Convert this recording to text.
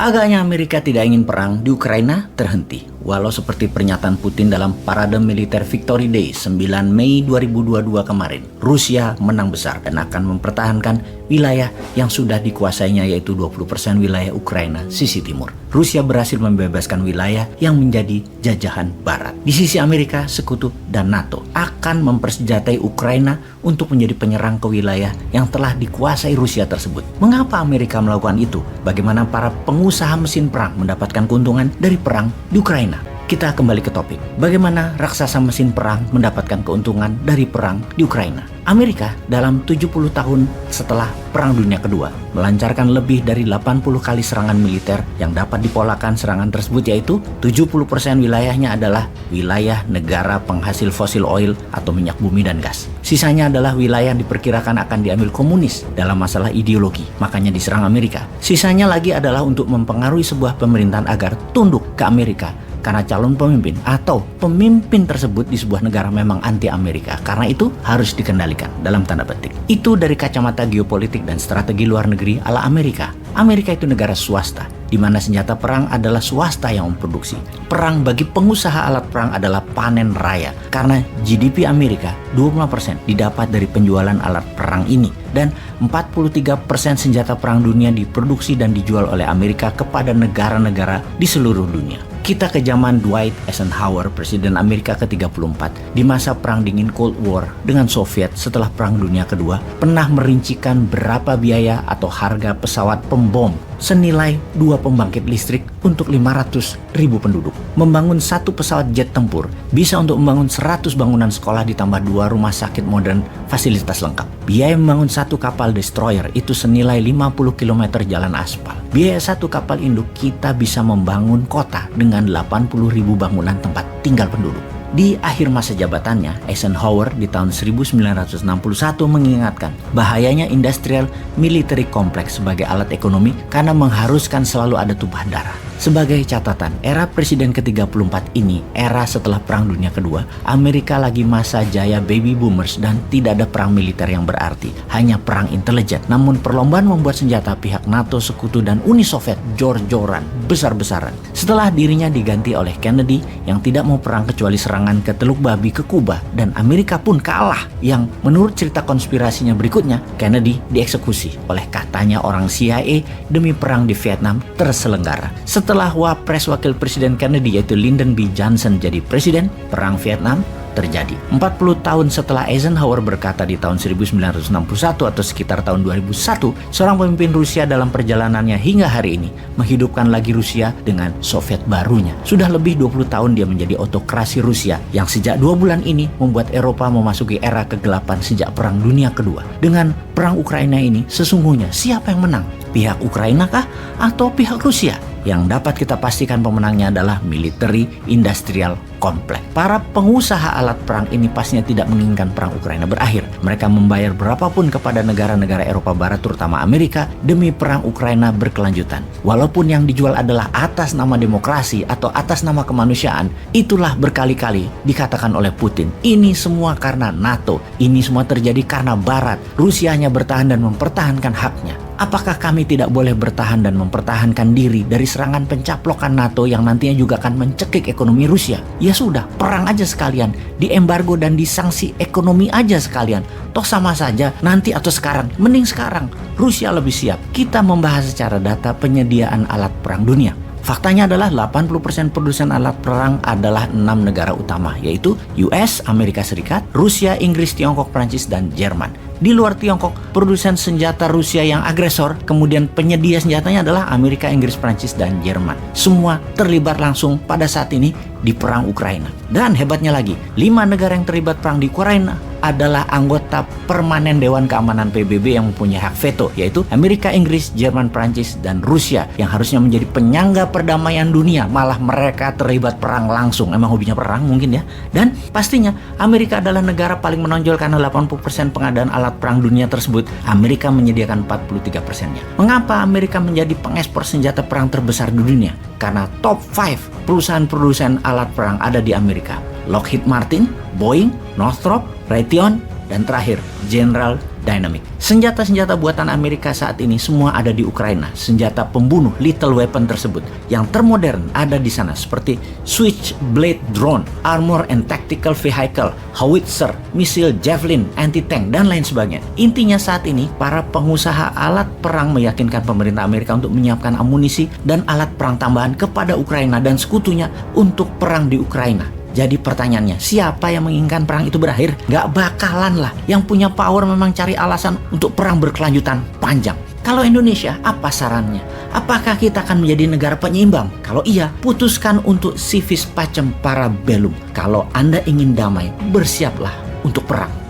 Agaknya Amerika tidak ingin perang di Ukraina terhenti. Walau seperti pernyataan Putin dalam parade militer Victory Day 9 Mei 2022 kemarin, Rusia menang besar dan akan mempertahankan wilayah yang sudah dikuasainya, yaitu 20% wilayah Ukraina sisi timur. Rusia berhasil membebaskan wilayah yang menjadi jajahan Barat. Di sisi Amerika, sekutu, dan NATO akan mempersenjatai Ukraina untuk menjadi penyerang ke wilayah yang telah dikuasai Rusia tersebut. Mengapa Amerika melakukan itu? Bagaimana para pengusaha mesin perang mendapatkan keuntungan dari perang di Ukraina? Kita kembali ke topik. Bagaimana raksasa mesin perang mendapatkan keuntungan dari perang di Ukraina? Amerika dalam 70 tahun setelah Perang Dunia Kedua melancarkan lebih dari 80 kali serangan militer yang dapat dipolakan serangan tersebut, yaitu 70% wilayahnya adalah wilayah negara penghasil fosil oil atau minyak bumi dan gas. Sisanya adalah wilayah yang diperkirakan akan diambil komunis dalam masalah ideologi, makanya diserang Amerika. Sisanya lagi adalah untuk mempengaruhi sebuah pemerintahan agar tunduk ke Amerika karena calon pemimpin atau pemimpin tersebut di sebuah negara memang anti Amerika. Karena itu harus dikendalikan dalam tanda petik. Itu dari kacamata geopolitik dan strategi luar negeri ala Amerika. Amerika itu negara swasta, di mana senjata perang adalah swasta yang memproduksi. Perang bagi pengusaha alat perang adalah panen raya, karena GDP Amerika 20% didapat dari penjualan alat perang ini, dan 43% senjata perang dunia diproduksi dan dijual oleh Amerika kepada negara-negara di seluruh dunia. Kita ke zaman Dwight Eisenhower, Presiden Amerika ke-34, di masa Perang Dingin Cold War dengan Soviet setelah Perang Dunia Kedua, pernah merincikan berapa biaya atau harga pesawat pembom senilai 2 pembangkit listrik untuk 500.000 penduduk. Membangun satu pesawat jet tempur bisa untuk membangun 100 bangunan sekolah ditambah 2 rumah sakit modern fasilitas lengkap. Biaya membangun satu kapal destroyer itu senilai 50 km jalan aspal. Biaya satu kapal induk kita bisa membangun kota dengan 80.000 bangunan tempat tinggal penduduk. Di akhir masa jabatannya, Eisenhower di tahun 1961 mengingatkan bahayanya industrial military complex sebagai alat ekonomi karena mengharuskan selalu ada tumpah darah. Sebagai catatan, era Presiden ke-34 ini, era setelah Perang Dunia Kedua, Amerika lagi masa jaya baby boomers dan tidak ada perang militer yang berarti, hanya perang intelijen. Namun perlombaan membuat senjata pihak NATO, Sekutu, dan Uni Soviet jor-joran, besar-besaran. Setelah dirinya diganti oleh Kennedy yang tidak mau perang kecuali serangan ke Teluk Babi ke Kuba, dan Amerika pun kalah, yang menurut cerita konspirasinya berikutnya, Kennedy dieksekusi oleh katanya orang CIA demi perang di Vietnam terselenggara. Setelah Wapres Wakil Presiden Kennedy yaitu Lyndon B. Johnson jadi presiden, perang Vietnam terjadi. 40 tahun setelah Eisenhower berkata di tahun 1961 atau sekitar tahun 2001, seorang pemimpin Rusia dalam perjalanannya hingga hari ini menghidupkan lagi Rusia dengan Soviet barunya. Sudah lebih 20 tahun dia menjadi autokrasi Rusia yang sejak 2 bulan ini membuat Eropa memasuki era kegelapan sejak Perang Dunia Kedua. Dengan perang Ukraina ini, sesungguhnya siapa yang menang? Pihak Ukraina kah atau pihak Rusia? Yang dapat kita pastikan pemenangnya adalah military industrial complex. Para pengusaha alat perang ini pastinya tidak menginginkan perang Ukraina berakhir. Mereka membayar berapapun kepada negara-negara Eropa Barat terutama Amerika demi perang Ukraina berkelanjutan. Walaupun yang dijual adalah atas nama demokrasi atau atas nama kemanusiaan, itulah berkali-kali dikatakan oleh Putin. Ini semua karena NATO. Ini semua terjadi karena Barat. Rusia hanya bertahan dan mempertahankan haknya. Apakah kami tidak boleh bertahan dan mempertahankan diri dari serangan pencaplokan NATO yang nantinya juga akan mencekik ekonomi Rusia? Ya sudah, perang aja sekalian, diembargo dan disanksi ekonomi aja sekalian. Toh sama saja, nanti atau sekarang, mending sekarang. Rusia lebih siap. Kita membahas secara data penyediaan alat perang dunia. Faktanya adalah 80% produsen alat perang adalah 6 negara utama, yaitu US, Amerika Serikat, Rusia, Inggris, Tiongkok, Prancis, dan Jerman. Di luar Tiongkok, produsen senjata Rusia yang agresor, kemudian penyedia senjatanya adalah Amerika, Inggris, Prancis, dan Jerman. Semua terlibat langsung pada saat ini di perang Ukraina. Dan hebatnya lagi, 5 negara yang terlibat perang di Ukraina adalah anggota permanen Dewan Keamanan PBB yang mempunyai hak veto, yaitu Amerika, Inggris, Jerman, Prancis, dan Rusia yang harusnya menjadi penyangga perdamaian dunia. Malah mereka terlibat perang langsung. Emang hobinya perang mungkin ya. Dan pastinya Amerika adalah negara paling menonjol karena 80% pengadaan alat perang dunia tersebut Amerika menyediakan 43%-nya. Mengapa Amerika menjadi pengekspor senjata perang terbesar di dunia? Karena top 5 perusahaan-perusahaan alat perang ada di Amerika. Lockheed Martin, Boeing, Northrop, Raytheon, dan terakhir General Dynamic. Senjata-senjata buatan Amerika saat ini semua ada di Ukraina. Senjata pembunuh lethal weapon tersebut yang termodern ada di sana seperti Switchblade drone, armor and tactical vehicle, howitzer, misil Javelin, anti-tank, dan lain sebagainya. Intinya saat ini para pengusaha alat perang meyakinkan pemerintah Amerika untuk menyiapkan amunisi dan alat perang tambahan kepada Ukraina dan sekutunya untuk perang di Ukraina. Jadi pertanyaannya, siapa yang menginginkan perang itu berakhir? Gak bakalan lah. Yang punya power memang cari alasan untuk perang berkelanjutan panjang. Kalau Indonesia, apa sarannya? Apakah kita akan menjadi negara penyeimbang? Kalau iya, putuskan untuk civis pacem para bellum. Kalau Anda ingin damai, bersiaplah untuk perang.